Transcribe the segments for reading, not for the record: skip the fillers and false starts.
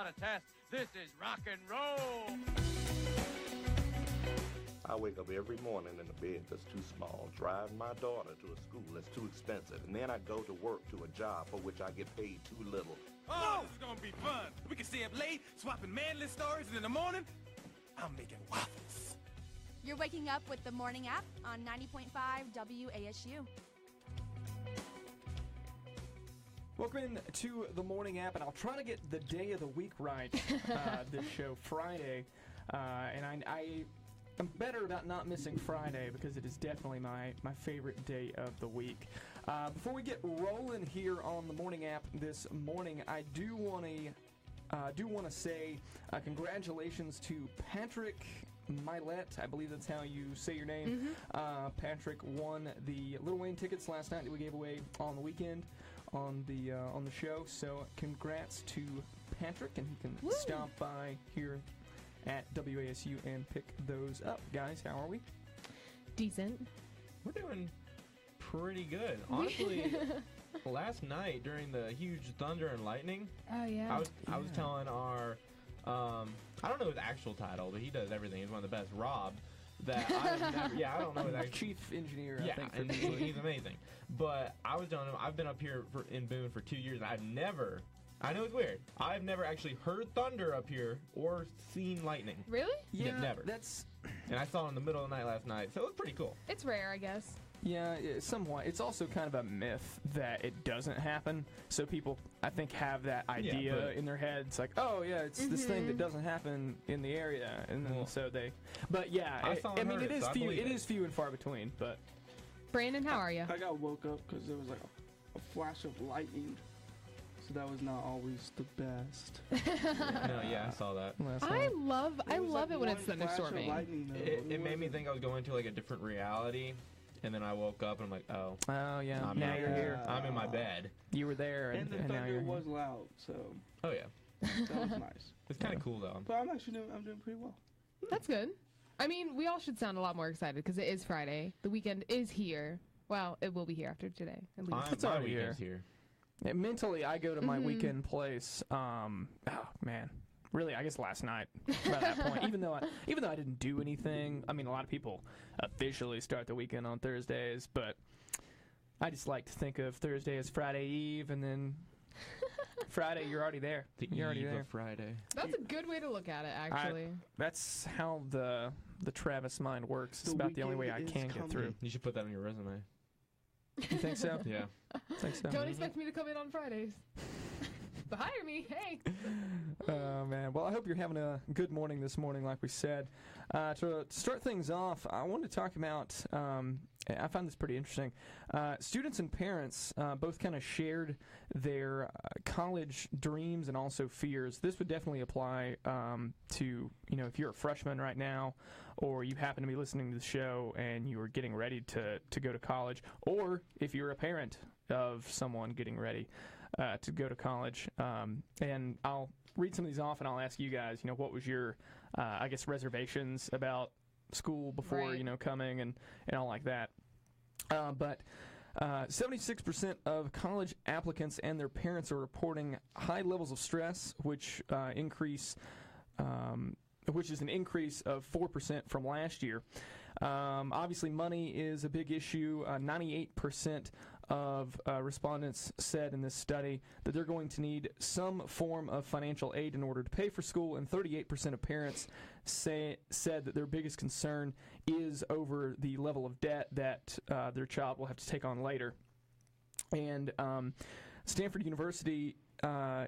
not a test. This is rock and roll. I wake up every morning in a bed that's too small, drive my daughter to a school that's too expensive, and then I go to work to a job for which I get paid too little. Oh, this is gonna be fun. We can stay up late, swapping manly stories, and in the morning, I'm making waffles. You're waking up with the Morning App on 90.5 WASU. Welcome to the Morning App, and I'll try to get the day of the week right this show, Friday. And I'm better about not missing Friday because it is definitely my favorite day of the week. Before we get rolling here on the Morning App this morning, I do want to say congratulations to Patrick Milet. I believe that's how you say your name. Patrick won the Lil Wayne tickets last night that we gave away on the weekend on the show. So congrats to Patrick, and he can stop by here at WASU and pick those up. Guys, how are we? Decent. We're doing pretty good. Honestly, last night during the huge thunder and lightning, I was telling our, I don't know his actual title, but he does everything. He's one of the best, Rob, that I've never, I don't know his actual Chief engineer, I think. And he's amazing. But I was telling him, I've been up here in Boone for 2 years, and I know it's weird, I've never actually heard thunder up here or seen lightning. Really? Yeah, never. And I saw it in the middle of the night last night, so it was pretty cool. It's rare, I guess. Yeah, somewhat. It's also kind of a myth that it doesn't happen. So people, I think, have that idea in their head. It's like, oh, yeah, it's this thing that doesn't happen in the area. And then so they... But yeah, I mean, it is few and far between. But Brandon, how are you? I got woke up because there was like a flash of lightning. So that was not always the best. I saw that. I love it when it's thunderstorming. It made me think I was going to like a different reality. And then I woke up and I'm like, oh yeah, now you're here. I'm in my bed. You were there, and the thunder was loud, so. Oh yeah, that was nice. It's kind of cool though. But I'm doing pretty well. That's good. I mean, we all should sound a lot more excited because it is Friday. The weekend is here. Well, it will be here after today. At least it's already here. Yeah, mentally, I go to my weekend place. Oh man. Really, I guess last night, by that point, even though I didn't do anything. I mean, a lot of people officially start the weekend on Thursdays, but I just like to think of Thursday as Friday Eve, and then Friday, you're already there. You're already there. Of Friday. That's a good way to look at it, actually. That's how the Travis mind works. It's about the only way I can get through. You should put that on your resume. You think so? Yeah. I think so. Don't expect me to come in on Fridays. But hire me, hey. Oh, man. Well, I hope you're having a good morning this morning, like we said. To start things off, I wanted to talk about, I found this pretty interesting. Students and parents both kind of shared their college dreams and also fears. This would definitely apply to, if you're a freshman right now, or you happen to be listening to the show and you are getting ready to go to college, or if you're a parent of someone getting ready to go to college. And I'll read some of these off, and I'll ask you guys, what was your, reservations about school before, coming and all like that. But 76% of college applicants and their parents are reporting high levels of stress, which is an increase of 4% from last year. Obviously, money is a big issue. 98% of respondents said in this study that they're going to need some form of financial aid in order to pay for school, and 38% of parents said that their biggest concern is over the level of debt that their child will have to take on later. And Stanford University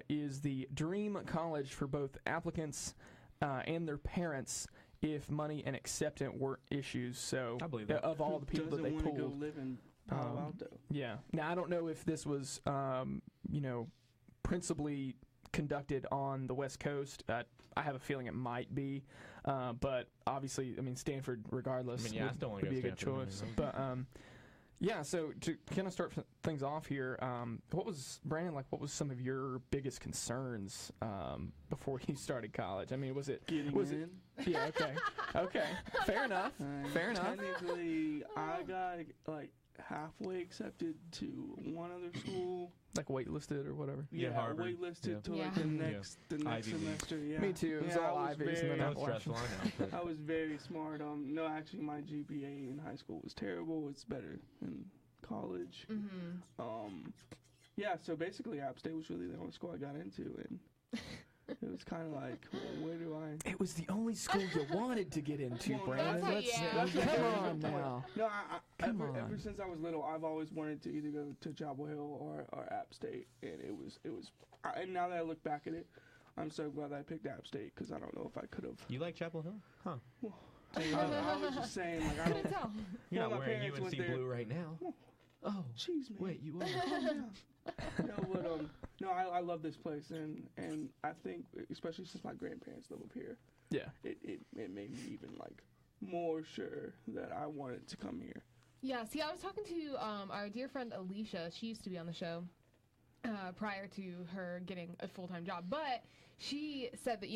is the dream college for both applicants and their parents if money and acceptance weren't issues. So I believe that. Of all the people that they pulled. Go live in Palo Alto. Yeah. Now, I don't know if this was, principally conducted on the West Coast. I have a feeling it might be. But obviously, Stanford, regardless, would be a good choice. But, so to kind of start things off here, what was some of your biggest concerns before you started college? I mean, was it getting in? Yeah, okay. Fair enough. Fair enough. Technically, I got halfway accepted to one other school. Like waitlisted or whatever. Yeah, Harvard. waitlisted to Yeah. like the next Ivy League. semester. Yeah. Me too. It was Yeah, all I was Ivies and then very- That was stressful, I know. I was very smart. No, actually, my GPA in high school was terrible. It's better in college. Yeah, so basically, App State was really the only school I got into, and it was kind of like, well, where do I? It was the only school you wanted to get into, Well, Brandon. that's how- Let's- yeah. That's Come a on good point. now. No, Come ever on. since I was little, I've always wanted to either go to Chapel Hill or App State, and it was. And now that I look back at it, I'm so glad that I picked App State because I don't know if I could have. You like Chapel Hill? Huh. I was just saying, like, I Couldn't don't. tell. You're Well, not my wearing parents UNC went there. blue right now. Oh, Jeez, man. wait, you are. Calm down. No, I love this place, and I think, especially since my grandparents live up here, Yeah. it made me even like more sure that I wanted to come here. Yeah, see, I was talking to our dear friend Alicia. She used to be on the show prior to her getting a full-time job. But she said that,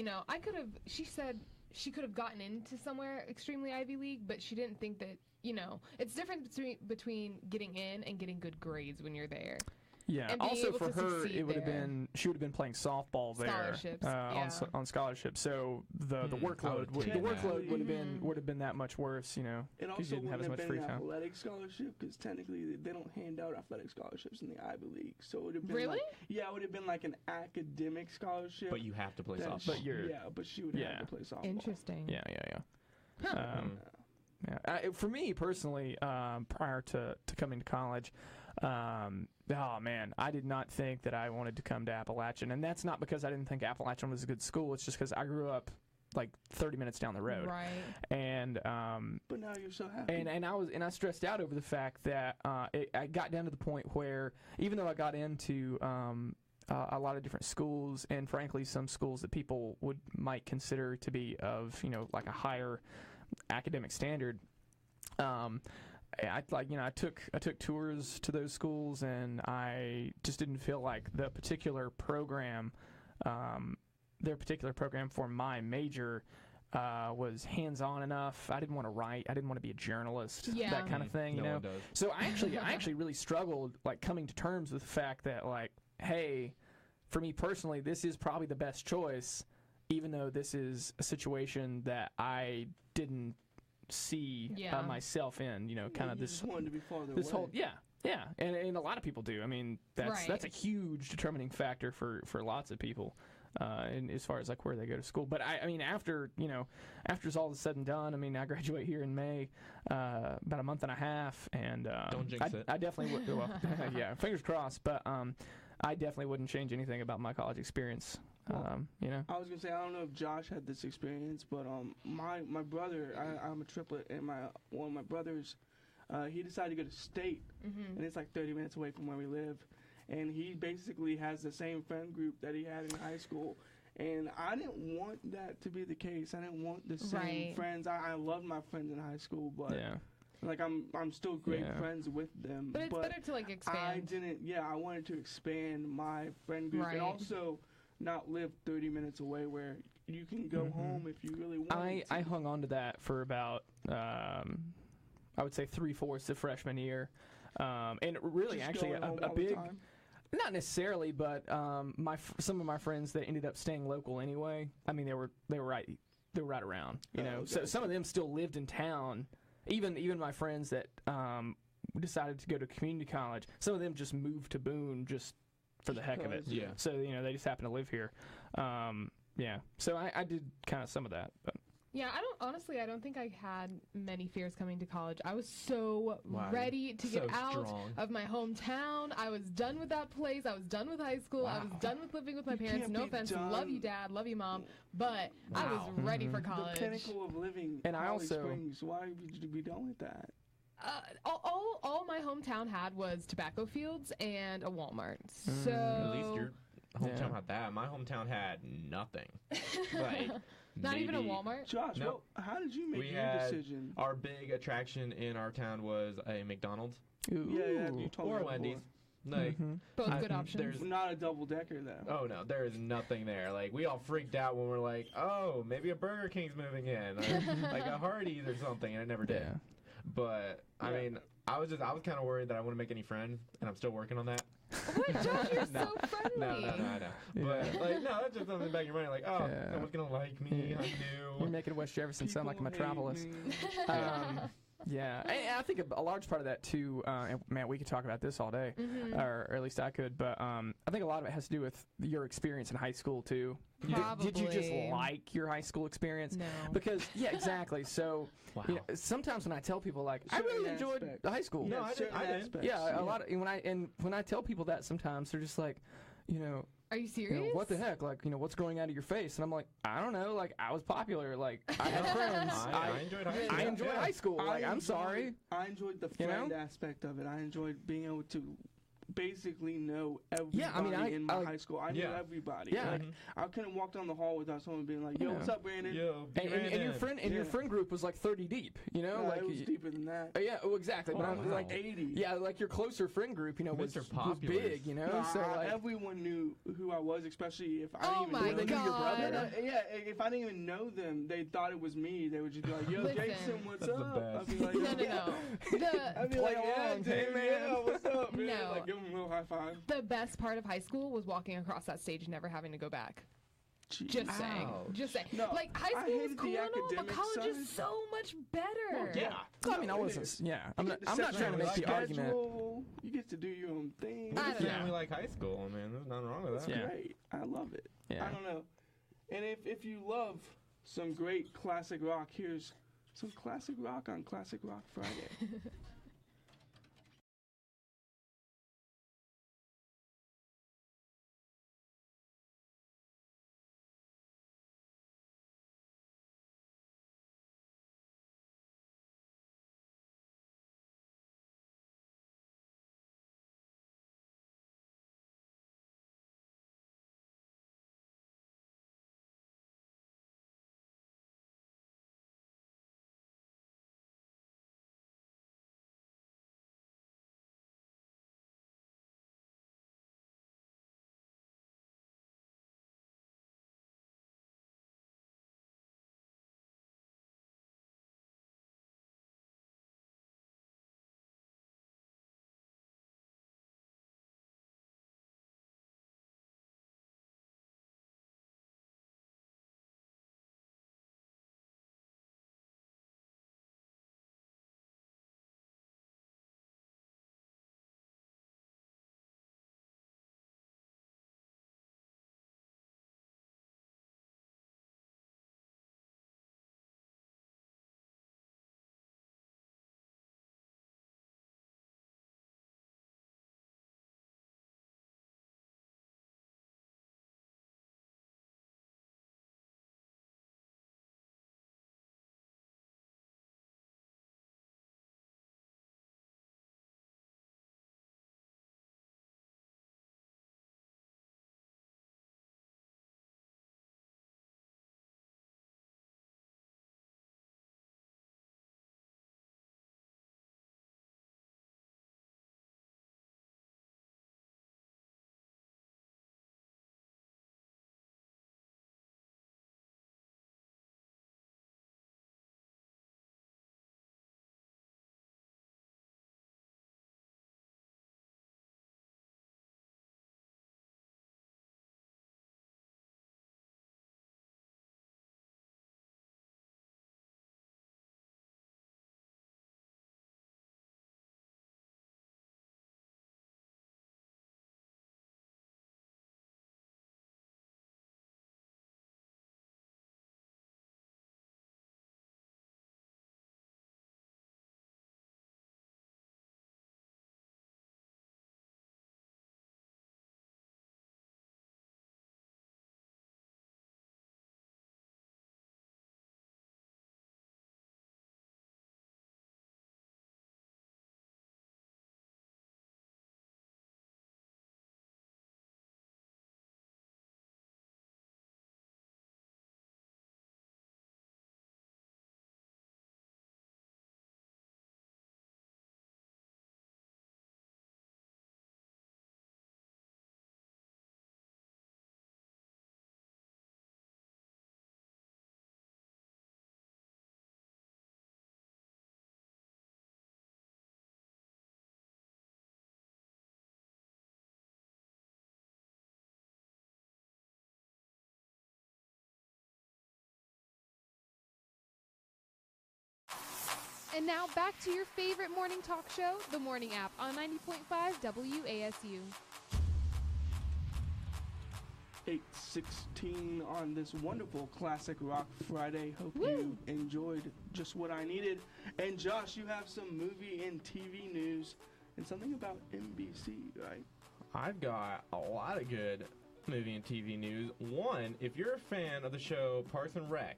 she said she could have gotten into somewhere extremely Ivy League, but she didn't think that, it's different between getting in and getting good grades when you're there. Yeah. And being Also able for to her, succeed it would have there. been she would have been playing softball there Scholarships, on scholarship. So the workload would the take workload that. would have been that much worse. It 'cause also you didn't have wouldn't as have much been free an time. athletic scholarship because technically they don't hand out athletic scholarships in the Ivy League. So it would have been Really? it would have been like an academic scholarship. But you have to play that softball. But you're- but she would yeah. have to play softball. Interesting. Yeah. Huh. Yeah. For me personally, prior to coming to college, oh man, I did not think that I wanted to come to Appalachian, and that's not because I didn't think Appalachian was a good school. It's just because I grew up like 30 minutes down the road, Right. and But now you're so happy. and I stressed out over the fact that I got down to the point where even though I got into a lot of different schools, and frankly some schools that people might consider to be of like a higher academic standard, I took tours to those schools, and I just didn't feel like the particular program, their particular program for my major, was hands-on enough. I didn't want to write. I didn't want to be a journalist. Yeah. That kind of thing. No one does. So I actually really struggled like coming to terms with the fact that like, hey, for me personally, this is probably the best choice, even though this is a situation that I didn't see Yeah. myself in. Kind of You this just wanted to be farther this away. whole yeah, and a lot of people do. I mean, that's Right. a huge determining factor for lots of people. And as far as like where they go to school, but I mean, after it's all said and done, I mean, I graduate here in May, about a month and a half, and Don't jinx it. I definitely would. Well, yeah, fingers crossed. But I definitely wouldn't change anything about my college experience. I was gonna say I don't know if Josh had this experience, but my brother, I'm a triplet, and one of my brothers, he decided to go to state, and it's like 30 minutes away from where we live. And he basically has the same friend group that he had in high school. And I didn't want that to be the case. I didn't want the same Right. friends. I loved my friends in high school, but Yeah. like I'm still great Yeah. friends with them. But it's better to like expand. I wanted to expand my friend group Right. and also not live 30 minutes away where you can go home if you really want I to. hung on to that for about I would say 3/4 of freshman year, and really Just actually going home a all the big. time. Not necessarily, but some of my friends that ended up staying local anyway. I mean, they were right around. So okay. some of them still lived in town. Even my friends that decided to go to community college, some of them just moved to Boone just for the heck of it. Because, Yeah. So they just happen to live here. Yeah. So I did kind of some of that, but. Yeah, I don't think I had many fears coming to college. I was so Wow, ready to so get out strong. of my hometown. I was done with that place. I was done with high school. I was Wow. done with living with my You parents. can't No be offense. done. Love you, Dad. Love you, Mom. But I was Wow. ready for The college. pinnacle of living And I Holly also- Springs. Why would you be done with that? All my hometown had was tobacco fields and a Walmart. So At least your hometown Yeah. had that. My hometown had nothing. Like not even a maybe- Walmart. Josh, No. how did you make We your had decision? Our big attraction in our town was a McDonald's Yeah, you Ooh. told me or that Wendy's. before. Like, Both I- good options. there's- Not a double decker though. oh no, there is nothing there. Like we all freaked out when we're like, oh, maybe a Burger King's moving in, or, like a Hardee's or something, and it never did. Yeah. But I Yeah. mean, I was kind of worried that I wouldn't make any friends, and I'm still working on that. What, Josh? You're so friendly. No, I know. But like, no, that's just something back in your mind. Like, oh, someone's gonna like me. I'm new. You're making West Jefferson sound like a metropolis. Yeah, and I think a large part of that too. And man, we could talk about this all day, or at least I could. But I think a lot of it has to do with your experience in high school too. Probably. Did you just like your high school experience? No. Because exactly. So you know, sometimes when I tell people like I really enjoyed high school. No, I did. Yeah, a lot of when I tell people that, sometimes they're just like, Are you serious? what the heck? Like, what's growing out of your face? And I'm like, I don't know. Like, I was popular. Like, I had friends. I enjoyed high school. I enjoyed high school. Like, I'm sorry. I enjoyed the friend aspect of it. I enjoyed being able to basically know everybody in my high school. I knew everybody. Yeah. Like, I couldn't walk down the hall without someone being like, "Yo, what's up, Brandon?" Yo, and your friend group was like 30 deep. Like it was deeper than that. Yeah, exactly. But I'm like 80. Yeah, like your closer friend group, was big. So like everyone knew who I was, especially if I Oh didn't my even know your brother. if I didn't even know them, they thought it was me. They would just be like, "Yo, Listen. Jason, what's That's the up?" best. I'd be like, No. I'd be like, "Yeah, along. dude, Hey, man. yeah, what's up?" Man? No. Like, give them a little high five. The best part of high school was walking across that stage and never having to go back. Just saying. Ouch. Just saying. No, like, high I school was hated cool the and all, but academic college is side. so much better. Yeah. I mean, I wasn't. Yeah, I'm not trying to make the argument. You get to do your own thing. I don't know. We like high school, man. There's nothing wrong with It's that. Yeah. great. I love it. Yeah. I don't know. And if you love some great classic rock, here's some classic rock on Classic Rock Friday. And now back to your favorite morning talk show, The Morning App, on 90.5 WASU. 8:16 on this wonderful Classic Rock Friday. Hope you enjoyed just what I needed. And Josh, you have some movie and TV news and something about NBC, right? I've got a lot of good movie and TV news. One, if you're a fan of the show Parks and Rec,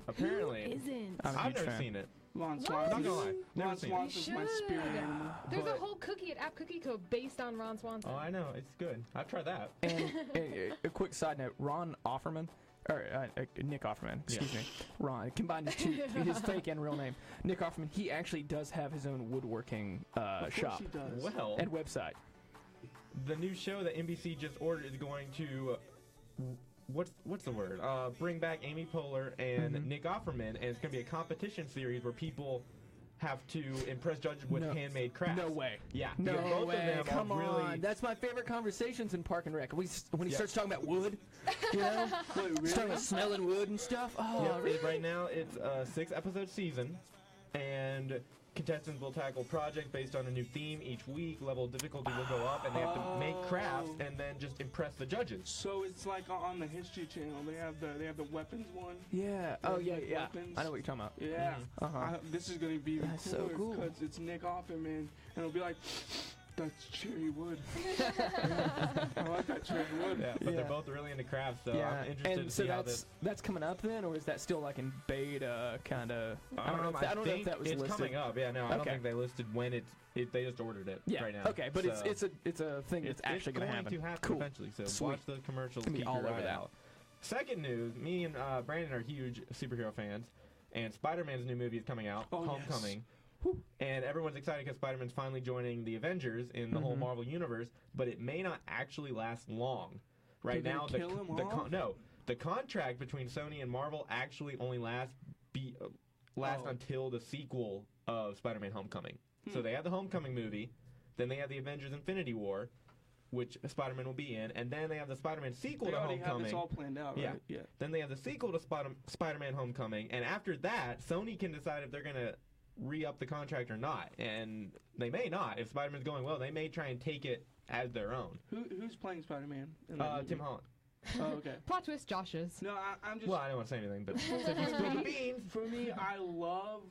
apparently Who isn't? I've never seen it. Ron Not gonna lie, never Ron seen it. Swanson's my spirit animal. There's But- a whole cookie at App Cookie Code based on Ron Swanson. Oh, I know, it's good. I've tried that. And a quick side note: Ron Offerman, or Nick Offerman, excuse me, Ron combined his fake and real name. Nick Offerman. He actually does have his own woodworking Of shop course he does. Well, and website. the new show that NBC just ordered is going to what's the word? Bring back Amy Poehler and Nick Offerman, and it's going to be a competition series where people have to impress judges with handmade crafts. No way. Yeah. No because both way. of them Come are really, on. That's my favorite conversations in Park and Rec. When he starts talking about wood, you know, Wait, starting about smelling wood and stuff. Oh, Yeah, really? right now it's a 6-episode season, and contestants will tackle projects based on a new theme each week. Level of difficulty will go up, and they have to make crafts and then just impress the judges. So it's like on the History Channel. They have the weapons one. Yeah. Oh, yeah, Like yeah. weapons. I know what you're talking about. Yeah. Uh-huh. This is gonna be That's so cool. because it's Nick Offerman, and it'll be like, that's cherry wood. I like that cherry wood. Yeah, but Yeah. they're both really into crafts, so Yeah, I'm interested and to so see how this. that's coming up then, or is that still like in beta kind of? I don't know. I don't know if that was it's listed. coming up. Yeah, no, I don't Okay. think they listed when they just ordered it Yeah. right now. Okay, but So it's a thing that's actually going going to happen. to happen Cool. eventually. So Sweet. watch the commercials. Gonna be Keep all your over eye that. out. Second news: me and Brandon are huge superhero fans, and Spider-Man's new movie is coming out, Oh, yes. Homecoming. And everyone's excited because Spider-Man's finally joining the Avengers in the whole Marvel universe, but it may not actually last long. Right They're now, gonna kill him off? the contract between Sony and Marvel actually only lasts until the sequel of Spider-Man: Homecoming. So they have the Homecoming movie, then they have the Avengers: Infinity War, which Spider-Man will be in, and then they have the Spider-Man sequel They to already have Homecoming. this all planned out, right? Yeah. Then they have the sequel to Spider-Man: Homecoming, and after that, Sony can decide if they're gonna re-up the contract or not, and they may not. If Spider-Man's going well, they may try and take it as their own. Who's playing Spider-Man? in that movie? Tim Holland. Oh, okay. Plot twist, Josh's. No, I'm just. Well, I don't want to say anything, but since you spilled the beans. For me, I love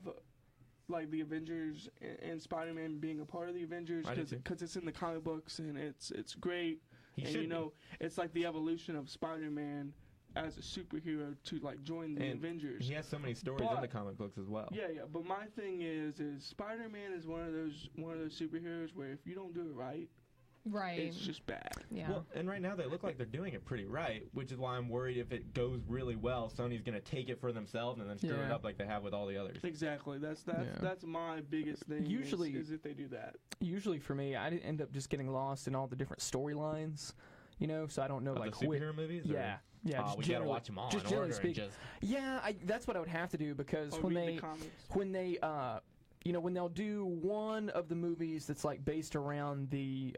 like the Avengers and Spider-Man being a part of the Avengers I do too. because it's in the comic books and it's great. He And should you know, it's like the evolution of Spider-Man as a superhero to like join the And Avengers. He has so many stories in the comic books as well. Yeah, but my thing is Spider-Man is one of those superheroes where if you don't do it right, Right. it's just bad. Yeah. Well, and right now they look like they're doing it pretty right, which is why I'm worried if it goes really well, Sony's going to take it for themselves and then screw it up like they have with all the others. Exactly. That's my biggest thing. Usually- is if they do that. Usually for me, I end up just getting lost in all the different storylines, you know. So I don't know Of like the superhero movies? Or? Yeah. Oh, just we gotta generally- watch them all just in generally order and speaking. just... Yeah, that's what I would have to do because Or when read they the comics. when they you know when they'll do one of the movies that's like based around the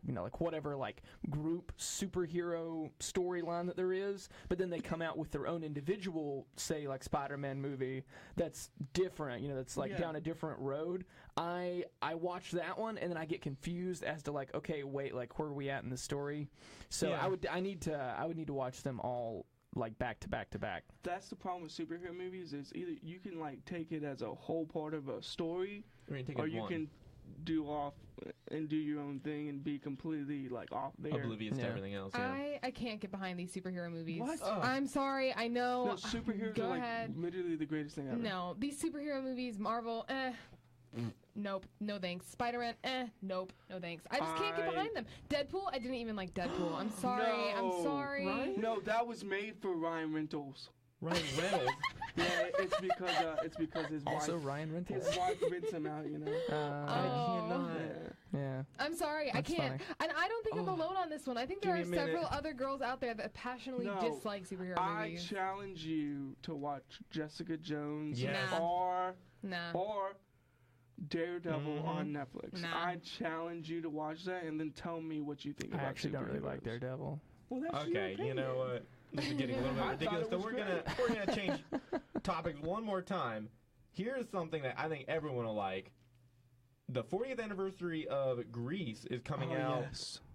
you know, like whatever like group superhero storyline that there is, but then they come out with their own individual, say like Spider-Man movie that's different, you know, that's like down a different road. I watch that one and then I get confused as to like, okay, wait, like where are we at in the story? So I would need to watch them all like back to back to back. That's the problem with superhero movies is either you can like take it as a whole part of a story, or you can do off and do your own thing and be completely like off there. Oblivious to everything else. Yeah. I can't get behind these superhero movies. What? Oh. I'm sorry. I know. No, superheroes Go are like ahead. literally the greatest thing ever. No, these superhero movies, Marvel, nope, no thanks. Spider-Man, nope, no thanks. I just can't get behind them. Deadpool, I didn't even like Deadpool. I'm sorry. No. I'm sorry. Right? No, that was made for Ryan Reynolds. Ryan Reynolds. Yeah, it's because his Also, wife. Ryan Reynolds. His wife rents him out, you know. I cannot. Yeah. I'm sorry, That's I can't. funny. And I don't think I'm alone on this one. I think there are Give me a minute. several other girls out there that passionately No, dislike superhero I movies. challenge you to watch Jessica Jones Yes. Nah. or Nah. Daredevil on Netflix. Nah. I challenge you to watch that and then tell me what you think I about actually don't really like superheroes. Daredevil. Well, that's Okay, your you know opinion. what? This is getting a little bit I thought ridiculous. it So was we're gonna change topics one more time. here's something that I think everyone will like. The 40th anniversary of Grease is coming out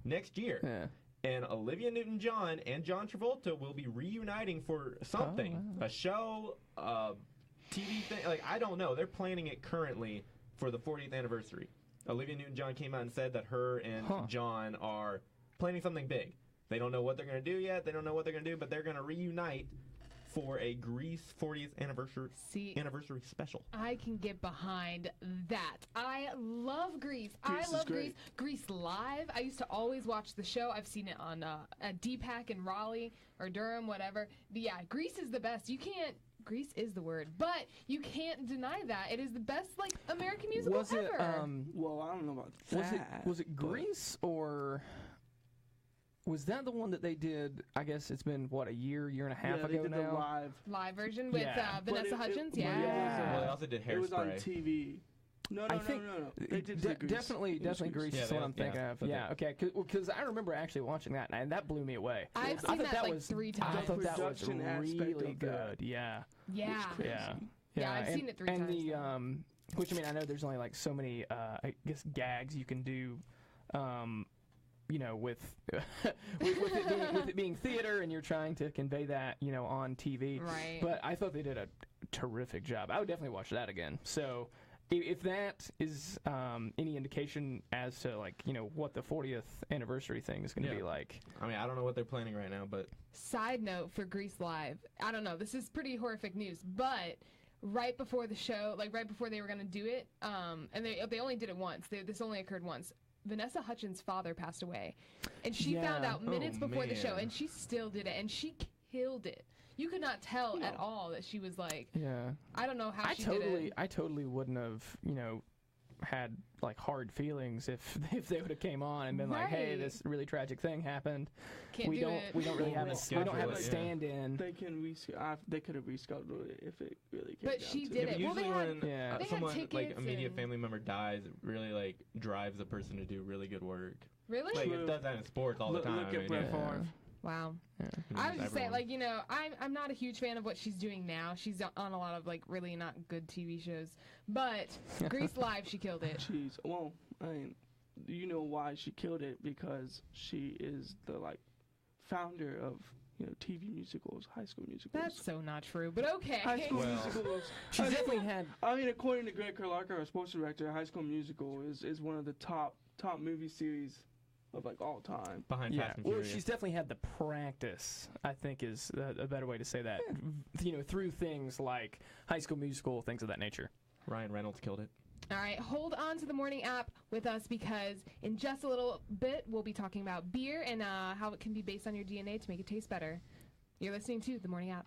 next year. Yeah. And Olivia Newton-John and John Travolta will be reuniting for something. Oh, wow. A show, TV thing. Like, I don't know. They're planning it currently for the 40th anniversary. Olivia Newton-John came out and said that her and John are planning something big. They don't know what they're going to do yet. They don't know what they're going to do, but they're going to reunite for a Grease 40th anniversary special. I can get behind that. I love Grease. I love Grease. Grease Live. I used to always watch the show. I've seen it on at DPAC in Raleigh or Durham, whatever. But yeah, Grease is the best. You can't. Grease is the word, but you can't deny that it is the best like American musical ever. Well, I don't know about that. Was it Grease or? Was that the one that they did? I guess it's been what, a year and a half ago they did now. The live version with Vanessa Hudgens. Well, they also did Hairspray. It was on TV. No. They did definitely Grease is what I'm thinking of. Yeah, okay. Because I remember actually watching that, and that blew me away. I've seen that like 3 times. I thought that was production really good. Yeah. Yeah. Yeah, I've seen it 3 times. And which I mean, I know there's only like so many, I guess, gags you can do. You know, with it being theater, and you're trying to convey that, you know, on TV. Right. But I thought they did a terrific job. I would definitely watch that again. So, if that is any indication as to, like, you know, what the 40th anniversary thing is going to be like. I mean, I don't know what they're planning right now, but. Side note for Grease Live, I don't know. This is pretty horrific news, but right before the show, like right before they were going to do it, and they only did it once. This only occurred once. Vanessa Hudgens' father passed away, and she found out minutes before the show, and she still did it, and she killed it. You could not tell at all that she was like, I don't know how she did it. I totally wouldn't have, you know, had like hard feelings if they would have came on and been like, hey, this really tragic thing happened. We don't really have a stand-in. They could have rescheduled it if it really came But down she to did it. it. Usually when someone tickets like immediate and- family member dies, it really like drives a person to do really good work. Really? Like it does that in sports all the time. Look at Brett Favre. Wow. I was just saying, like, you know, I'm not a huge fan of what she's doing now. She's on a lot of, like, really not good TV shows. But Grease Live, she killed it. Well, I mean, you know why she killed it? Because she is the, like, founder of, you know, TV musicals, high school musicals. That's so not true, but okay. High school musicals. She definitely had. I mean, according to Greg Kurlacher, our sports director, High School Musical is one of the top movie series of like all time. Behind Fast and Furious. She's definitely had the practice, I think is a better way to say that. You know, through things like High School Musical, things of that nature. Ryan Reynolds killed it. All right, hold on to the morning app with us because in just a little bit we'll be talking about beer and how it can be based on your DNA to make it taste better. You're listening to the morning app.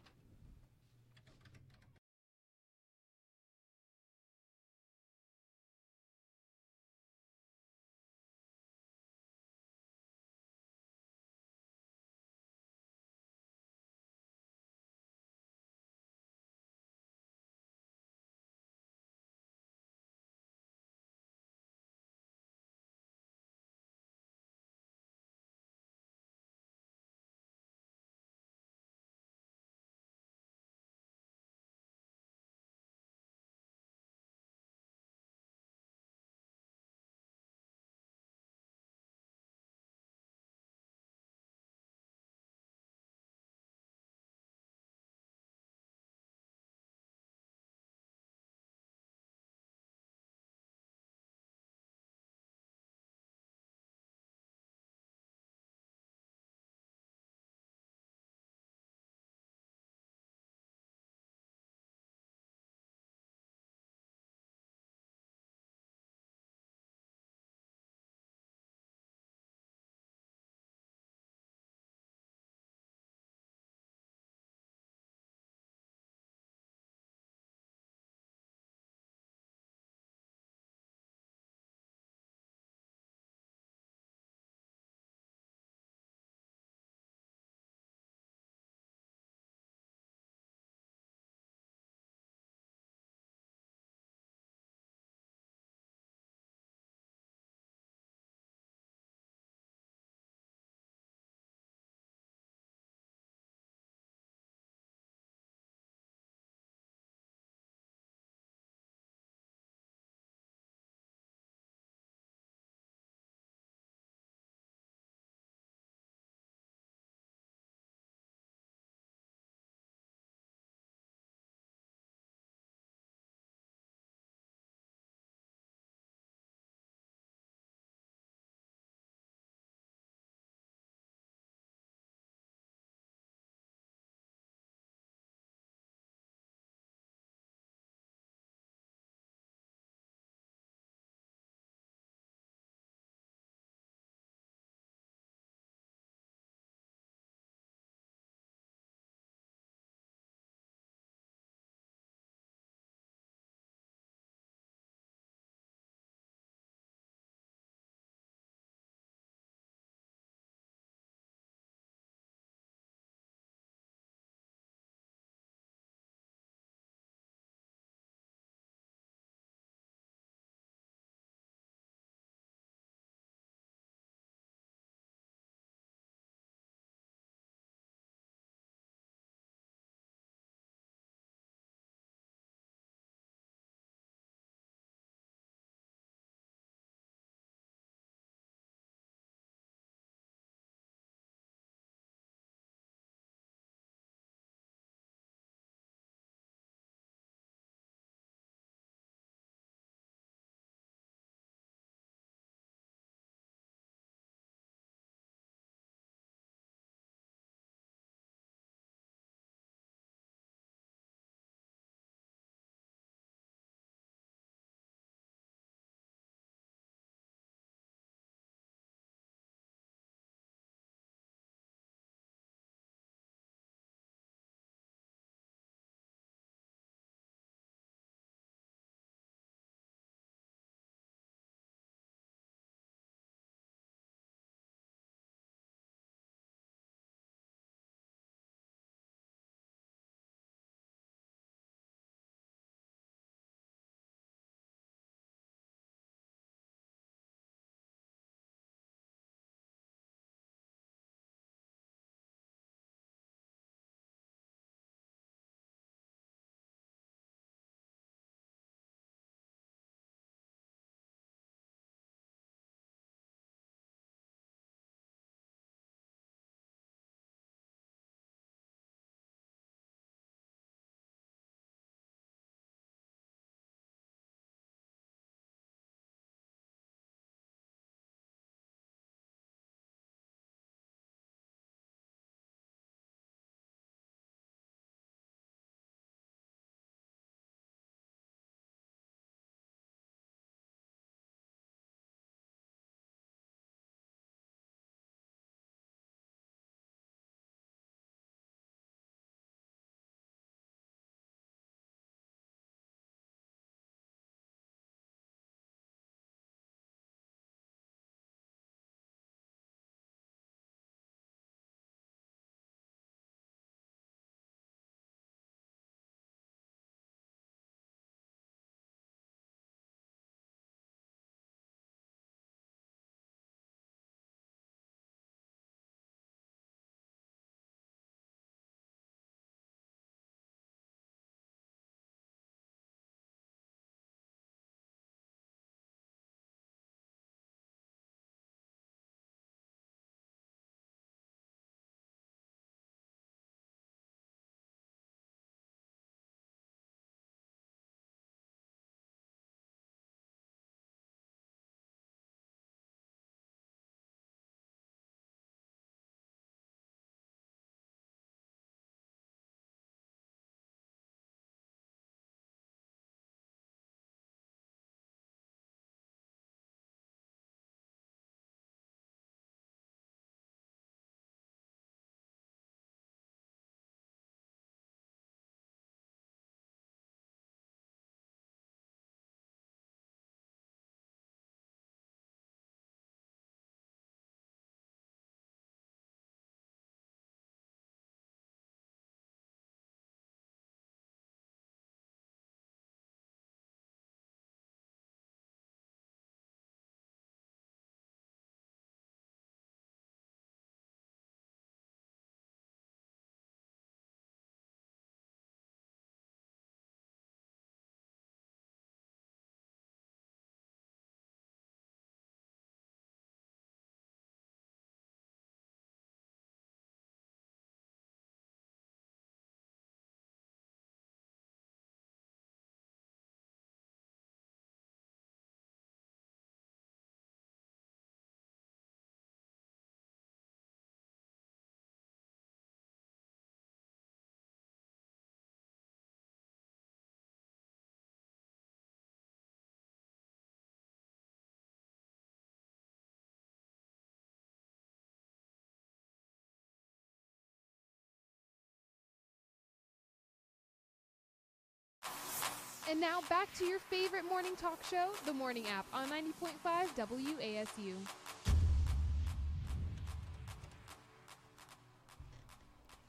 And now back to your favorite morning talk show, The Morning App, on 90.5 WASU.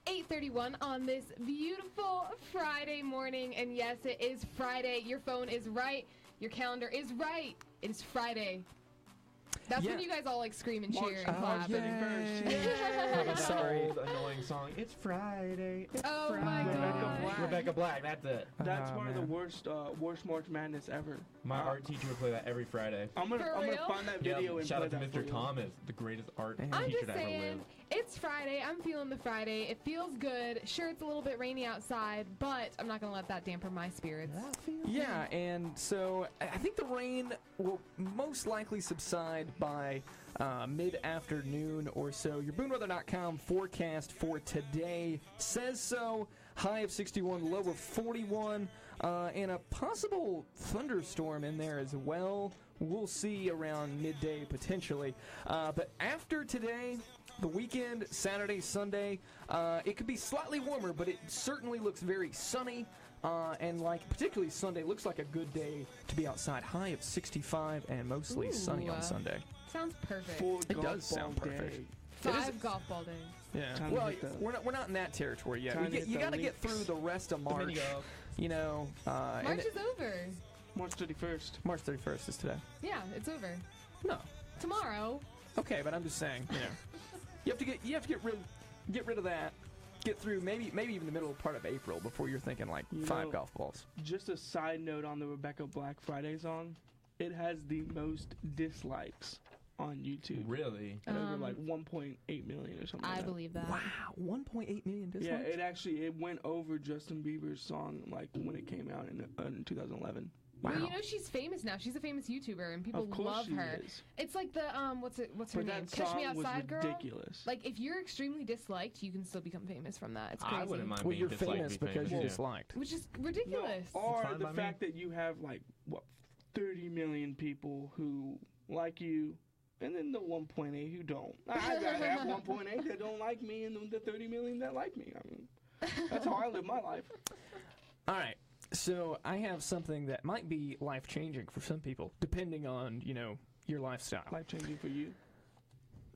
.31 on this beautiful Friday morning. And yes, it is Friday. Your phone is right. Your calendar is right. It is Friday. That's when you guys all like scream and cheer and clap. Sorry. Old annoying song. It's Friday. It's Friday. My God. Rebecca Black. That's it. That's one of the worst March Madness ever. My art teacher would play that every Friday. I'm gonna find that video and shout play out to that Mr. Thomas, the greatest art I'm teacher just to ever saying, live. it's Friday. I'm feeling the Friday. It feels good. Sure, it's a little bit rainy outside, but I'm not going to let that dampen my spirits. Yeah, and so I think the rain will most likely subside by mid-afternoon or so. Your BooneWeather.com forecast for today says so. High of 61, low of 41, and a possible thunderstorm in there as well. We'll see around midday potentially. But after today, the weekend, Saturday, Sunday, it could be slightly warmer, but it certainly looks very sunny. And particularly Sunday looks like a good day to be outside. High of 65 and mostly sunny on Sunday. Sounds perfect. It does sound perfect. 5 golf ball days. Yeah. Well, we're not in that territory yet. You got to get through the rest of March. You know. March is over. March 31st. March 31st is today. Yeah, it's over. No. Tomorrow. Okay, but I'm just saying, you have to get rid of that. Get through maybe even the middle part of April before you're thinking 5 golf balls. Just a side note on the Rebecca Black Friday song, it has the most dislikes on YouTube. Really? Over 1.8 million or something. I believe that. Wow, 1.8 million dislikes. Yeah, it went over Justin Bieber's song when it came out in 2011. Wow. Well, she's famous now. She's a famous YouTuber, and people love her. Is. It's like the what's her name? Catch Me Outside girl. Ridiculous. Like if you're extremely disliked, you can still become famous from that. It's crazy. I wouldn't mind well, being you're disliked. famous because you're disliked, which is ridiculous. No, or the fact that you have 30 million people who like you. And then the 1.8 who don't. I have 1.8 that don't like me, and the 30 million that like me. I mean, that's how I live my life. All right. So I have something that might be life-changing for some people, depending on your lifestyle. Life-changing for you?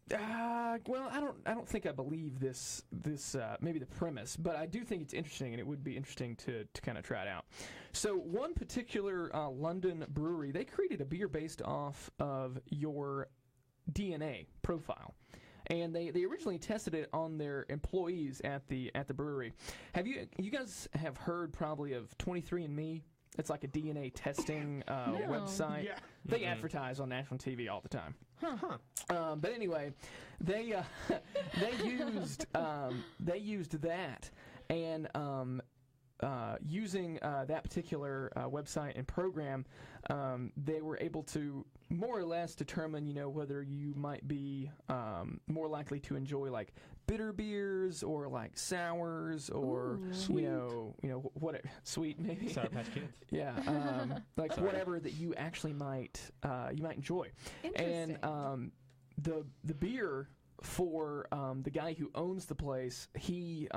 Well, I don't think I believe this maybe the premise, but I do think it's interesting, and it would be interesting to kind of try it out. So one particular London brewery, they created a beer based off of your DNA profile, and they originally tested it on their employees at the brewery. Have you guys have heard probably of 23andMe? It's like a DNA testing website. Yeah. They advertise on national TV all the time. But anyway, they used that, and using that particular website and program, they were able to more or less determine, whether you might be more likely to enjoy bitter beers or sours or what sweet maybe. Sour Patch Kids. Yeah, whatever that you actually might enjoy. Interesting. And the beer for the guy who owns the place, he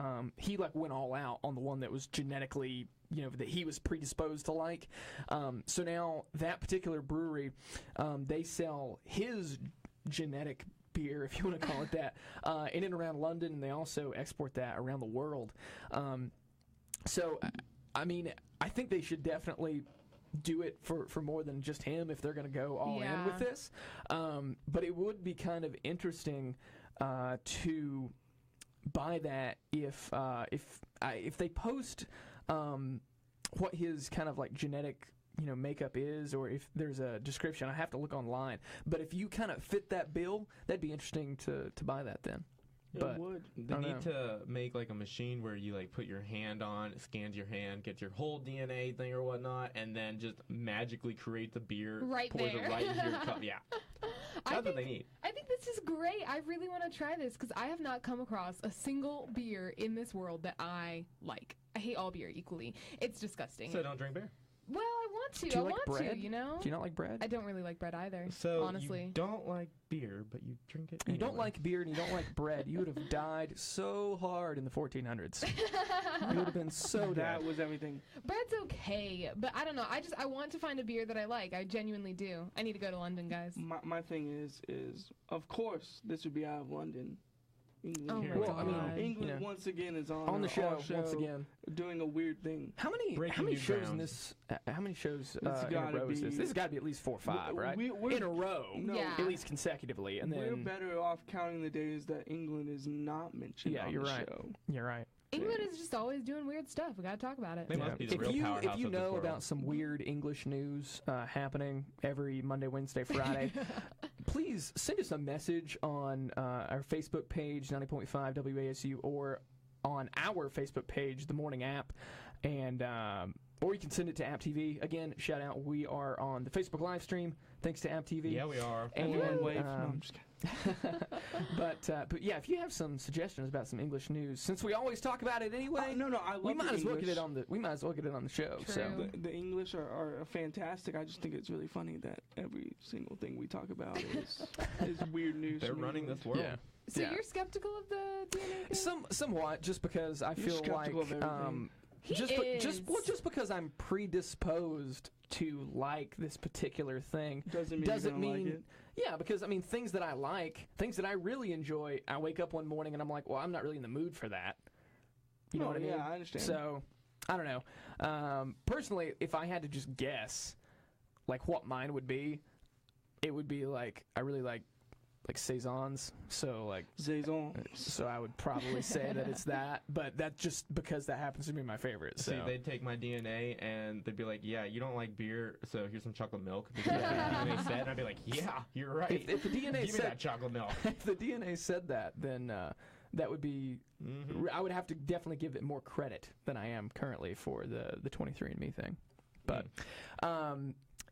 went all out on the one that was genetically that he was predisposed to like. So now that particular brewery, they sell his genetic beer, if you want to call it that, in and around London, and they also export that around the world. So I mean, I think they should definitely do it for more than just him if they're going to go all in with this. But it would be kind of interesting to buy that if they post what his kind of genetic makeup is, or if there's a description. I have to look online. But if you kind of fit that bill, that'd be interesting to buy that then. It would. They need to make a machine where you put your hand on, it scans your hand, gets your whole DNA thing or whatnot, and then just magically create the beer, pours it right into your cup. Yeah, that's what they need. I think this is great. I really want to try this because I have not come across a single beer in this world that I like. I hate all beer equally. It's disgusting. So don't drink beer. Well, I want to. Do you I like want bread? to, you know? Do you not like bread? I don't really like bread either, So honestly. you don't like beer, but you drink it You don't anyway. like beer and you don't like bread. You would have died so hard in the 1400s. You would have been so dead. That was everything. Bread's okay, but I don't know. I want to find a beer that I like. I genuinely do. I need to go to London, guys. My thing is of course this would be out of London. England. Oh my Well, I mean, God. England you know, once again is on the our show once again. doing a weird thing. How many Breaking new shows in grounds. this? How many shows It's in a gotta row is this? be- This has got to be at least 4 or 5, right? we're- In a row, No, Yeah. at least consecutively, and we're then better off counting the days that England is not mentioned Yeah, on you're the right. show. you're right. England is just always doing weird stuff. We gotta talk about it. They must be the If real you powerhouse if you of this know world. about some weird English news happening every Monday, Wednesday, Friday, please send us a message on our Facebook page, 90.5 WASU, or on our Facebook page, The Morning App, and or you can send it to App TV. Again, shout out, we are on the Facebook live stream, thanks to App TV. Yeah, we are. And, Everyone wave. No, I'm just kidding. but yeah, if you have some suggestions about some English news, since we always talk about it anyway, No, I love we might the as well get English. it on the show. True. So The English are fantastic. I just think it's really funny that every single thing we talk about is weird news. They're from running England. this world. yeah. So Yeah. you're skeptical of the DNA thing? Somewhat, just because I You're feel skeptical like of everything. He just because I'm predisposed to like this particular thing Doesn't mean like it. yeah, because I mean things that I like, things that I really enjoy, I wake up one morning and I'm like, well, I'm not really in the mood for that. You know No, what I mean? yeah, I understand. So I don't know. Personally, if I had to just guess, like what mine would be, it would be like I really like saisons. So like. Saison. So I would probably say that it's that, but that's just because that happens to be my favorite. So See, they'd take my DNA and they'd be like, yeah, you don't like beer, so here's some chocolate milk. Because that's what the DNA said. And I'd be like, yeah, you're right. if the DNA Give me said that chocolate milk. if the DNA said that, then that would be. I would have to definitely give it more credit than I am currently for the 23andMe thing. But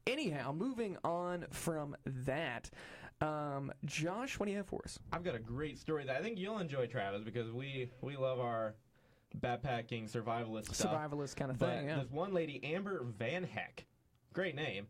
anyhow, moving on from that. Josh, what do you have for us? I've got a great story that I think you'll enjoy, Travis, because we love our backpacking survivalist stuff. Survivalist kind of But thing, yeah. this one lady, Amber Van Heck, great name.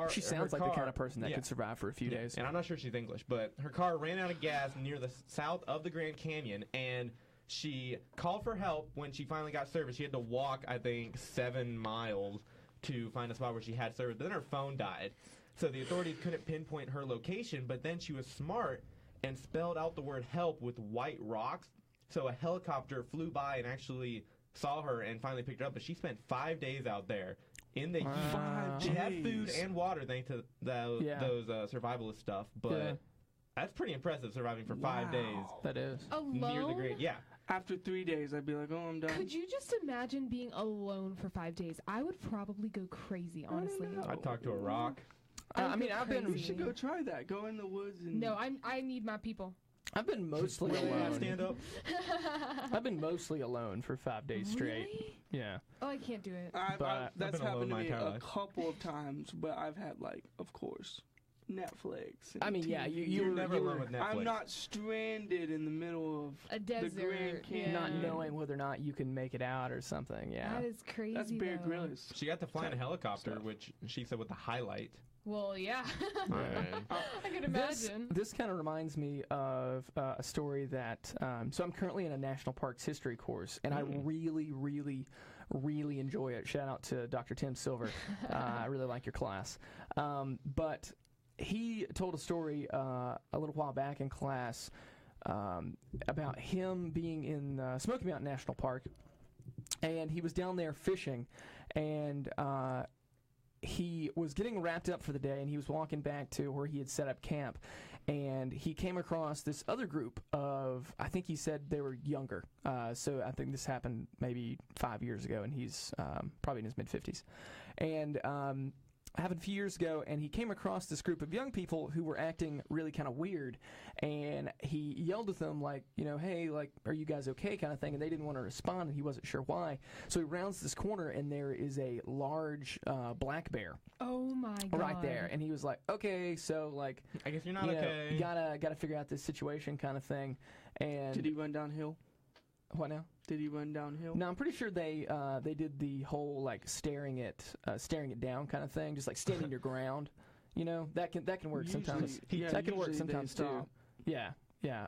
She sounds like the kind of person that could survive for a few days. And I'm not sure she's English, but her car ran out of gas near the south of the Grand Canyon, and she called for help when she finally got service. She had to walk, I think, 7 miles to find a spot where she had service. Then her phone died. So the authorities couldn't pinpoint her location, but then she was smart and spelled out the word help with white rocks. So a helicopter flew by and actually saw her and finally picked her up. But she spent 5 days out there in the heat. 5 She had food days. and water thanks to those survivalist stuff. But that's pretty impressive, surviving for 5 days That is. Alone? near the Great. Yeah. After 3 days, I'd be like, oh, I'm done. Could you just imagine being alone for 5 days? I would probably go crazy, honestly. I'd talk to a rock. I mean, I've been. We should go try that. Go in the woods and. No, I need my people. I've been mostly Yeah, alone. stand up. I've been mostly alone for 5 days straight. Really? Yeah. Oh, I can't do it. But That's been alone happened to my me entire a life. couple of times, but I've had, like, of course, Netflix. And I mean, yeah, TV. you're never alone with Netflix. I'm not stranded in the middle of A the Grand desert. Canyon. not knowing whether or not you can make it out or something. Yeah. That is crazy. That's Bear though. Grylls. She got to fly in a helicopter, Stuff. which she said was the highlight. Well, yeah. And I can This, imagine. this kind of reminds me of a story that. So I'm currently in a national parks history course, and I really, really, really enjoy it. Shout out to Dr. Tim Silver. I really like your class. But he told a story a little while back in class about him being in Smoky Mountain National Park, and he was down there fishing, and he was getting wrapped up for the day, and he was walking back to where he had set up camp, and he came across this other group of, I think he said they were younger, so I think this happened maybe 5 years ago, and he's probably in his mid-50s, and happened a few years ago, and he came across this group of young people who were acting really kind of weird, and he yelled at them like, you know, hey, like, are you guys okay, kind of thing, and they didn't want to respond, and he wasn't sure why. So he rounds this corner, and there is a large black bear Oh my god. right there, and he was like, okay, so like, I guess you're not you know, okay. gotta figure out this situation, kind of thing, and Did he run downhill? What now? Did he run downhill? No, I'm pretty sure they did the whole like staring it down kind of thing, just like standing your ground. You know, that can work Usually, sometimes. yeah, that can work usually sometimes they too. stop. Yeah.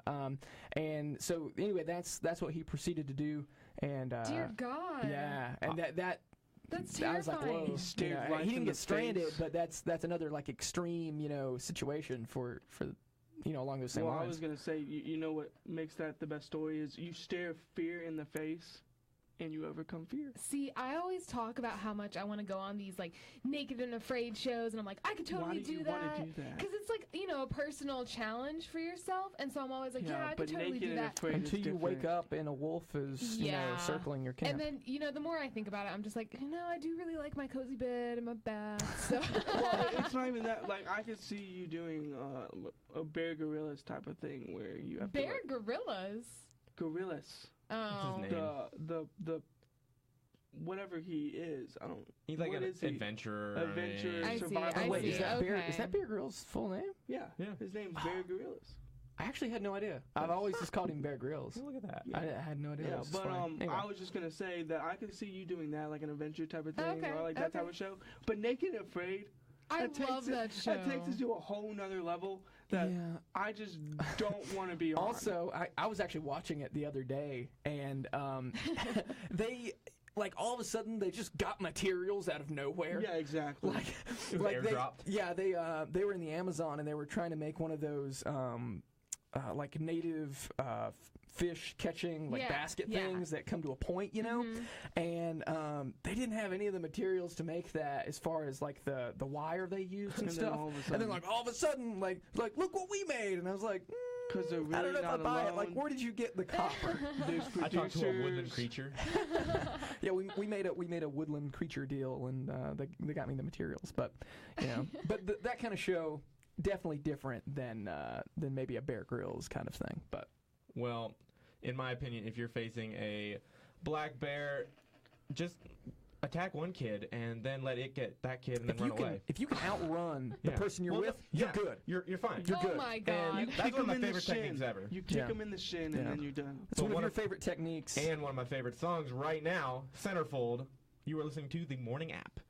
And so anyway, that's what he proceeded to do. And Dear God. yeah, and That's I was like, terrifying. whoa. He stared right he didn't in get the stranded, face. but that's another like extreme, situation for along those same Well, lines. I was gonna say, you know what makes that the best story is you stare fear in the face, and you overcome fear. See, I always talk about how much I want to go on these like Naked and Afraid shows, and I'm like, I could Why totally do you do want that. to do that? Because it's like, a personal challenge for yourself, and so I'm always like, yeah, I but could totally naked do and that. afraid is Until you wake different. up and a wolf is Yeah. circling your camp. And then, the more I think about it, I'm just like, I do really like my cozy bed and my bath. So Well, it's not even that. Like, I could see you doing a Bear Grylls type of thing where you have Bear to, like, Gorillas. Gorillas. Oh. his name? The whatever he is. I don't. He's like what an is he? adventurer. Adventurer, I see, survival. I Wait, see. is that Bear? Okay. Is that Bear Grylls' full name? Yeah. Yeah. His name's Bear Grylls. I actually had no idea. I've always just called him Bear Grylls. Look at that. I had no idea. Yeah, It was but funny. Anyway. I was just gonna say that I could see you doing that, like an adventure type of thing, Okay, or like that type okay. of show. But Naked and Afraid, I that takes love it- that show. That takes us to a whole nother level that Yeah. I just don't want to be on. Also, I was actually watching it the other day, and they like all of a sudden they just got materials out of nowhere. Yeah, exactly. Like, It was airdropped? they were in the Amazon and they were trying to make one of those like native fish catching like Yeah, basket yeah. things that come to a point, and they didn't have any of the materials to make that as far as like the wire they used and, And then stuff. all of a And sudden- then like all of a sudden like look what we made, and I was like. 'Cause they're I don't really know if I not buy it. Like, alone. where did you get the copper? There's I talked to a woodland producers. creature. Yeah, we made a woodland creature deal, and they got me the materials. But but that kind of show definitely different than maybe a Bear Grylls kind of thing. But Well, in my opinion, if you're facing a black bear, just attack one kid and then let it get that kid and then run away. if you can outrun the Yeah. person you're Well, with, yeah, you're good. You're fine. You're Oh good. my And God. that's Kick one of my him in the favorite shin. techniques ever. You kick Yeah. him in the shin, Yeah. and then you're done. It's So one of one your of- favorite techniques. And one of my favorite songs right now, Centerfold. You are listening to the Morning App.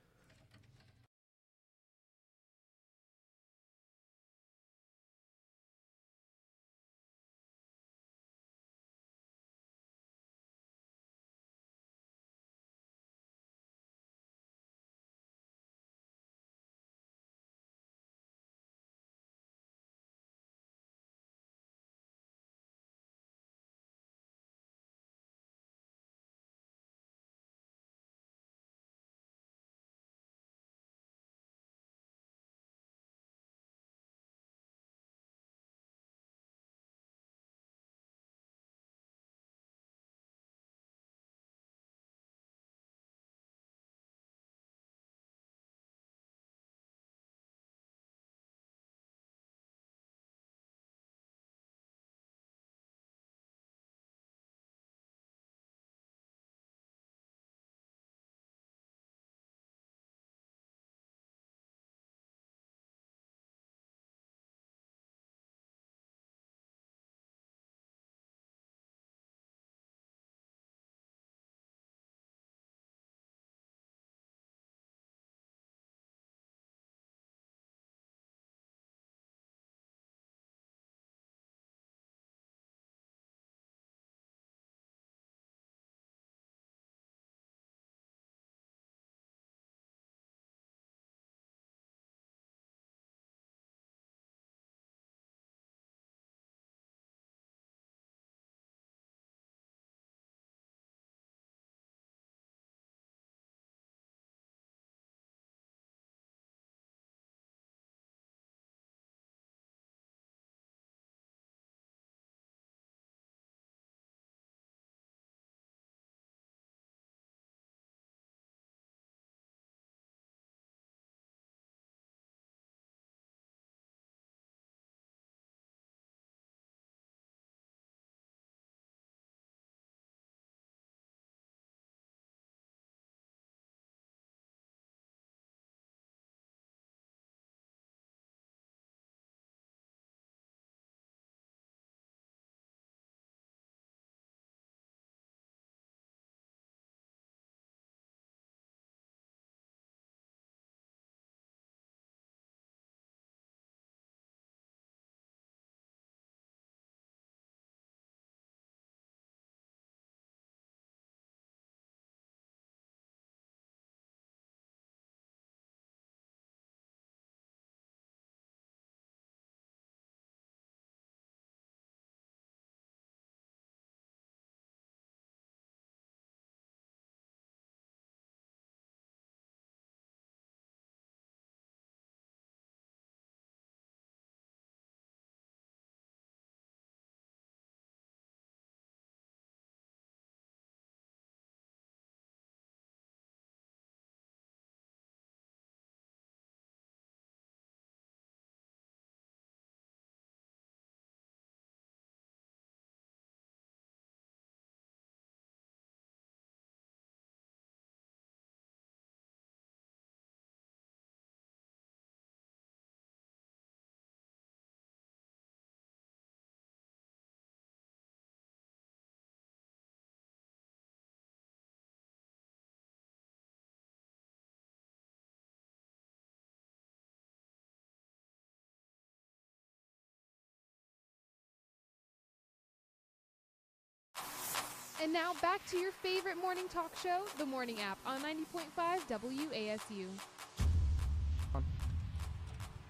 And now back to your favorite morning talk show, The Morning App, on 90.5 WASU.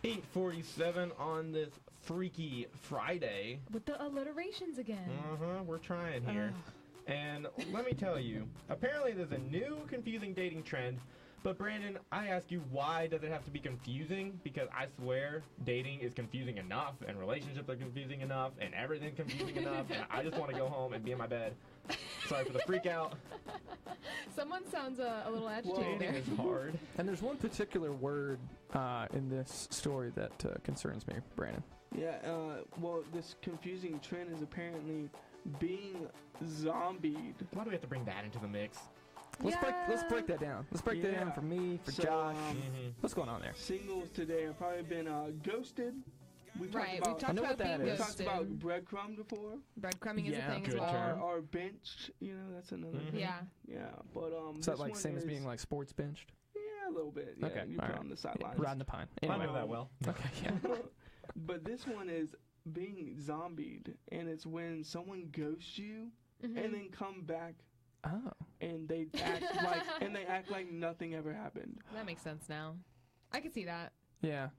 8:47 on this freaky Friday. With the alliterations again. We're trying here. And let me tell you, apparently there's a new confusing dating trend. But Brandon, I ask you, why does it have to be confusing? Because I swear dating is confusing enough, and relationships are confusing enough, and everything's confusing enough, and I just want to go home and be in my bed. Sorry for the freak out. Someone sounds a little agitated there. Dating is hard. And there's one particular word in this story that concerns me, Brandon. Yeah, well, this confusing trend is apparently being zombied. Why do we have to bring that into the mix? Let's break that down. Let's break that down for me, for Josh. What's going on there? Singles today have probably been ghosted. We've talked about being ghosted. We talked about breadcrumb before. Breadcrumbing is a thing as well. Or bench, that's another thing. Yeah. Yeah, but is that like same as being like sports benched? Yeah, a little bit. Yeah, okay, you put on the sidelines. Riding the pine. Anyway. I know that well. Okay, yeah. But this one is being zombied, and it's when someone ghosts you and then come back. Oh. And they act like nothing ever happened. That makes sense now. I could see that. Yeah.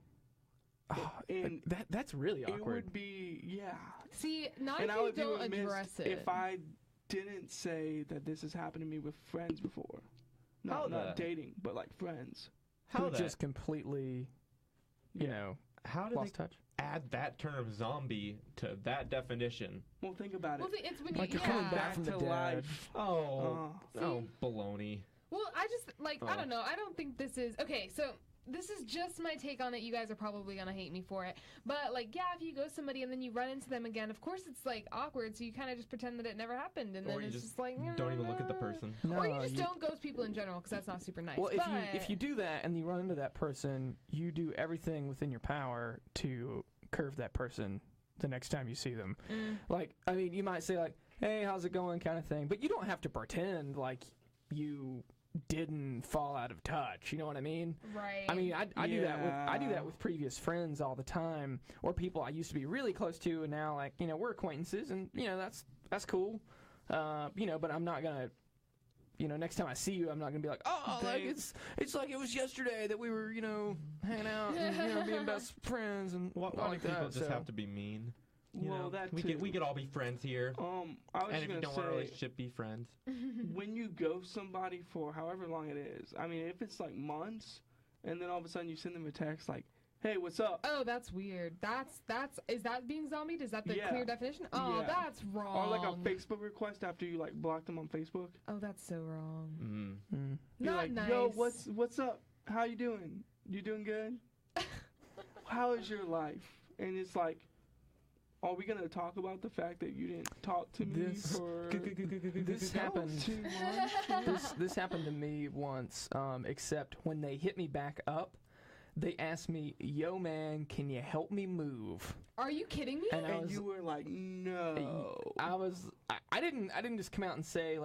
And that's really awkward. It would be, See, not if you don't address it. If I didn't say that this has happened to me with friends before. Not dating, but like friends. Who just completely, how did lost touch? Add that term zombie to that definition? Well, think about it. Well, it's when you're coming back from the dead. Life. Oh, baloney. Well, I just, I don't know. I don't think this is... Okay, so this is just my take on it. You guys are probably going to hate me for it. But, if you ghost somebody and then you run into them again, of course it's, awkward, so you kind of just pretend that it never happened. And then it's just don't even look at the person. No, or you just don't ghost people in general, because that's not super nice. Well, if you do that and you run into that person, you do everything within your power to curve that person the next time you see them. You might say, hey, how's it going, kind of thing. But you don't have to pretend like you didn't fall out of touch. You know what I mean? Right. I mean, I do that with previous friends all the time, or people I used to be really close to, and now we're acquaintances, and that's cool. But I'm not gonna. Next time I see you, I'm not gonna be like, it's like it was yesterday that we were, hanging out and being best friends and why like do people that. just have to be mean? We could all be friends here. I was and if you don't want a relationship, be friends. When you ghost somebody for however long it is, I mean, if it's months, and then all of a sudden you send them a text like, "Hey, what's up?" Oh, that's weird. Is that being zombied? Is that the clear definition? Oh, that's wrong. Or a Facebook request after you block them on Facebook. Oh, that's so wrong. You're Not nice. Yo, what's up? How you doing? You doing good? How is your life? And it's are we gonna talk about the fact that you didn't talk to me for this happened? 2 months? This happened to me once. Except when they hit me back up, they asked me, "Yo, man, can you help me move?" Are you kidding me? And you were like, "No." I didn't just come out and say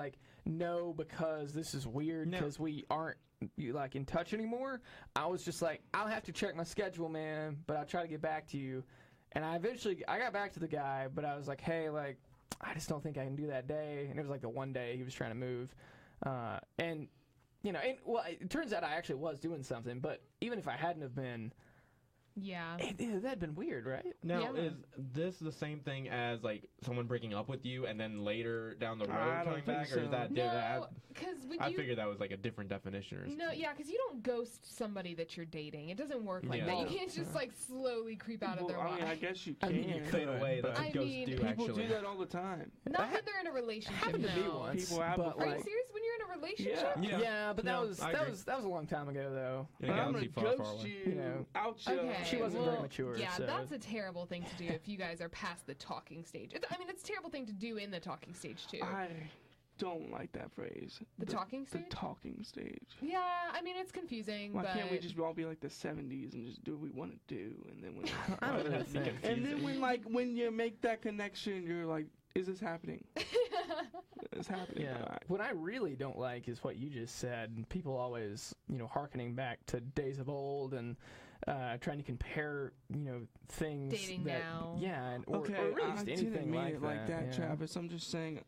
no because this is weird because we aren't in touch anymore. I was just like, "I'll have to check my schedule, man, but I'll try to get back to you." And I got back to the guy, but I was like, "Hey, I just don't think I can do that day." And it was the one day he was trying to move, and it turns out I actually was doing something. But even if I hadn't have been, that'd been weird, right? Now, is this the same thing as someone breaking up with you and then later down the road coming back, or is that no? Because I figured that was a different definition. Or no, because you don't ghost somebody that you're dating. It doesn't work like that. You can't just slowly creep out of their life. I guess you can. You fade away. That ghosts do people actually. do that all the time. Not when they're in a relationship. Happened to me once. People have Are you serious? When you're in a relationship? Yeah, but that was a long time ago though. I'm gonna ghost you out your. Okay, she wasn't very mature. Yeah, so. that's a terrible thing to do if you guys are past the talking stage. It's a terrible thing to do in the talking stage too. I don't like that phrase. The talking stage? The talking stage. Yeah, it's confusing. Why but can't we just all be like the 70s and just do what we want to do, and then when I don't know. and then when you make that connection, you're like, is this happening? It's happening. Yeah. What I really don't like is what you just said. People always, hearkening back to days of old and trying to compare, things. Dating now. Yeah. Or really just I anything didn't mean it like that, yeah. Travis. I'm just saying,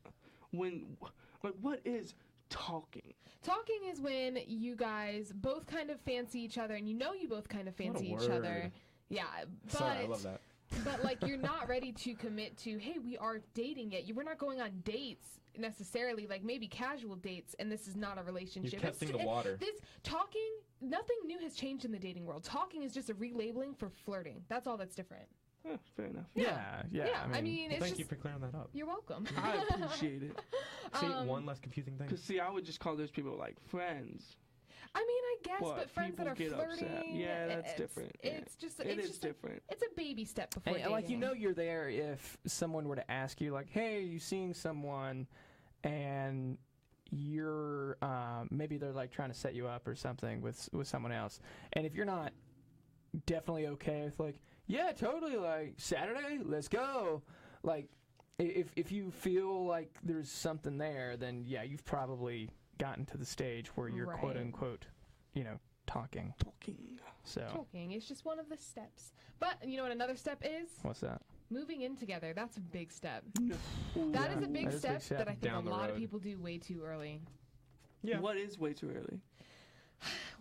what is talking? Talking is when you guys both kind of fancy each other, and you both kind of fancy each other. Yeah, but Sorry, I love that. But like you're not ready to commit to, hey, we are dating yet. We're not going on dates necessarily, like maybe casual dates, and this is not a relationship. You're testing the water. This talking, nothing new has changed in the dating world. Talking is just a relabeling for flirting. That's all that's different. Fair enough. Yeah. I mean, it's thank you for clearing that up. You're welcome. I appreciate it. See, one less confusing thing. Because, I would just call those people, like, friends. I mean, I guess, but friends that are get flirting. Upset. Yeah, that's different. It's just different. It's a baby step before dating. Like, you're there if someone were to ask you, like, hey, are you seeing someone, and you're maybe they're like trying to set you up or something with someone else, and if you're not definitely okay with like, yeah, totally, like Saturday, let's go, like if you feel like there's something there, then yeah, you've probably gotten to the stage where you're quote unquote, talking. So talking is just one of the steps. But you know what another step is? What's that? Moving in together. That's a big step. Ooh, that is a big step that I think Down a lot the of road. people do way too early. Yeah. What is way too early?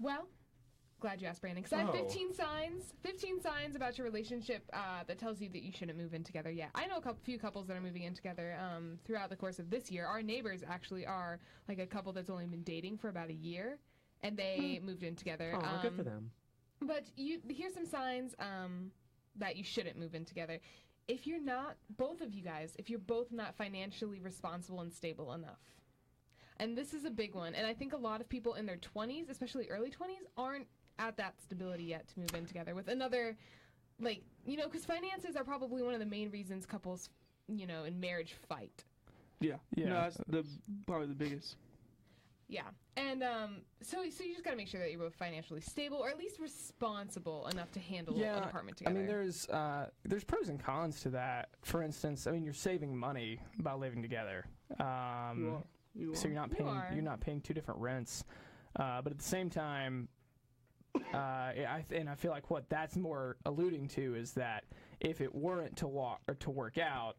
Well, glad you asked, Brandon. Because I have 15 signs about your relationship that tells you that you shouldn't move in together yet. I know a few couples that are moving in together throughout the course of this year. Our neighbors actually are like a couple that's only been dating for about a year, and they moved in together. Oh, good for them. But here's some signs that you shouldn't move in together. If you're not, both of you guys, if you're both not financially responsible and stable enough. And this is a big one. And I think a lot of people in their 20s, especially early 20s, aren't at that stability yet to move in together with another, like, because finances are probably one of the main reasons couples, in marriage fight. Yeah. No, that's probably the biggest. Yeah. And so you just got to make sure that you're both financially stable or at least responsible enough to handle an apartment together. I mean, there's pros and cons to that. For instance, I mean, you're saving money by living together. You are. So you're not paying two different rents. But at the same time, I feel like what that's more alluding to is that if it weren't to work out,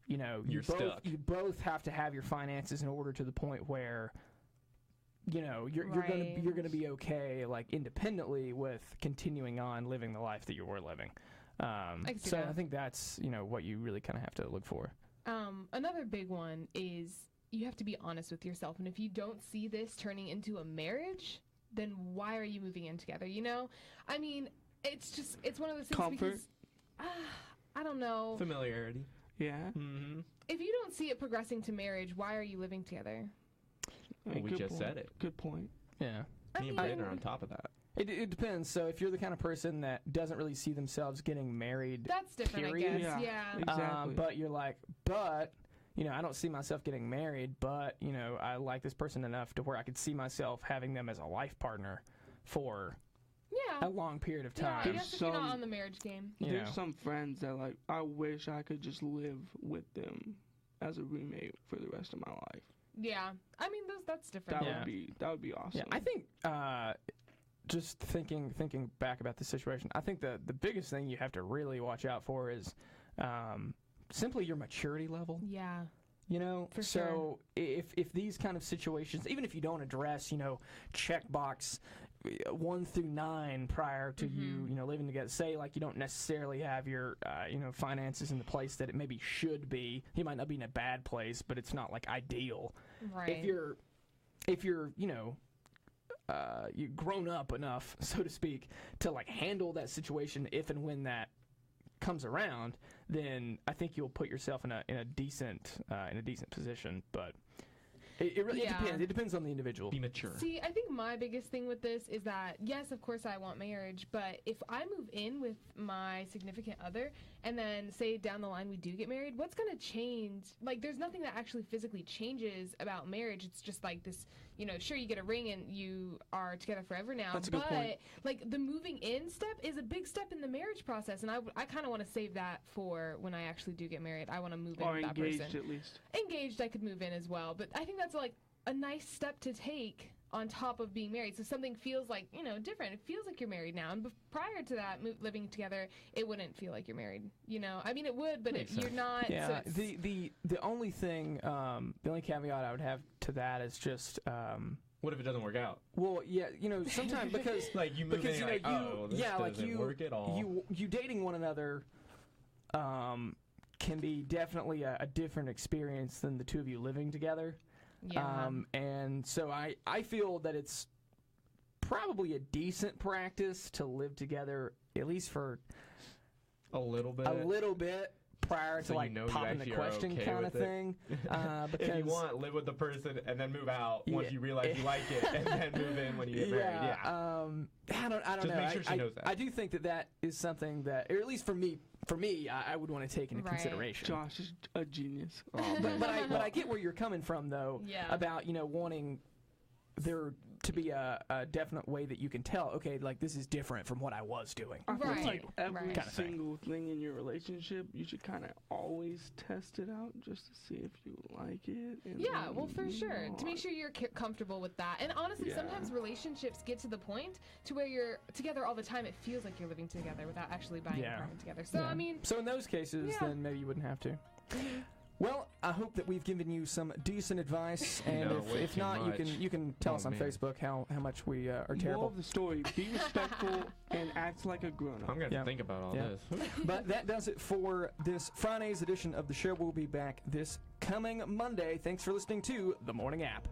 you both have to have your finances in order to the point where you're gonna be okay, like independently with continuing on living the life that you were living. I think that's what you really kind of have to look for. Another big one is you have to be honest with yourself, and if you don't see this turning into a marriage, then why are you moving in together? I mean, it's one of those things. Comfort. Because I don't know. Familiarity. Yeah. Mm-hmm. If you don't see it progressing to marriage, why are you living together? Well, we just said it. Good point. Yeah. Me and Brandon are on top of that. It depends. So if you're the kind of person that doesn't really see themselves getting married, that's different, period. I guess. Yeah. Exactly. But you're like, I don't see myself getting married, but, I like this person enough to where I could see myself having them as a life partner for a long period of time. Yeah, I guess if you're not on the marriage game. There's some friends that, like, I wish I could just live with them as a roommate for the rest of my life. Yeah. I mean, that's different. That would be awesome. Yeah, I think just thinking back about the situation, I think the biggest thing you have to really watch out for is simply your maturity level. Yeah. For sure. If these kind of situations, even if you don't address, checkbox 1 through 9 prior to you living together, say like you don't necessarily have your finances in the place that it maybe should be. You might not be in a bad place, but it's not like ideal. Right. If you're you've grown up enough, so to speak, to like handle that situation if and when that comes around, then I think you'll put yourself in a decent position. But it really depends. It depends on the individual. Be mature. See, I think my biggest thing with this is that, yes, of course I want marriage, but if I move in with my significant other and then say down the line we do get married, what's going to change? Like, there's nothing that actually physically changes about marriage. It's just like this, sure, you get a ring and you are together forever now. That's a good point. Like, the moving in step is a big step in the marriage process, and I kind of want to save that for when I actually do get married. I want to move in with that person. Or engaged, at least. Engaged, I could move in as well, but I think that's like a nice step to take on top of being married. So something feels like, different. It feels like you're married now. And prior to that, living together, it wouldn't feel like you're married. I mean, it would, but you're not. Yeah. So the only thing, the only caveat I would have to that is just. What if it doesn't work out? Well, yeah, sometimes because like you move in, you like, this doesn't work at all. You dating one another, can be definitely a different experience than the two of you living together. Yeah. And so I feel that it's probably a decent practice to live together, at least for a little bit prior to popping the question okay kind of thing. Because if you want, live with the person and then move out once you realize you like it, and then move in when you get married. Yeah. I don't Just know. make sure she knows that. I do think that is something that, or at least for me, I would want to take into consideration. Josh is a genius. But I get where you're coming from, though, about wanting there to be a definite way that you can tell, okay, like this is different from what I was doing. I feel like every kind of single thing in your relationship, you should kind of always test it out just to see if you like it. And well, for sure. To make sure you're comfortable with that. And honestly, sometimes relationships get to the point to where you're together all the time. It feels like you're living together without actually buying an apartment together. So, I mean... So in those cases, then maybe you wouldn't have to. Well, I hope that we've given you some decent advice, and if not, you can tell us on Facebook how much we are terrible. Moral of the story: be respectful and act like a grown-up. I'm gonna think about all this. But that does it for this Friday's edition of the show. We'll be back this coming Monday. Thanks for listening to The Morning App.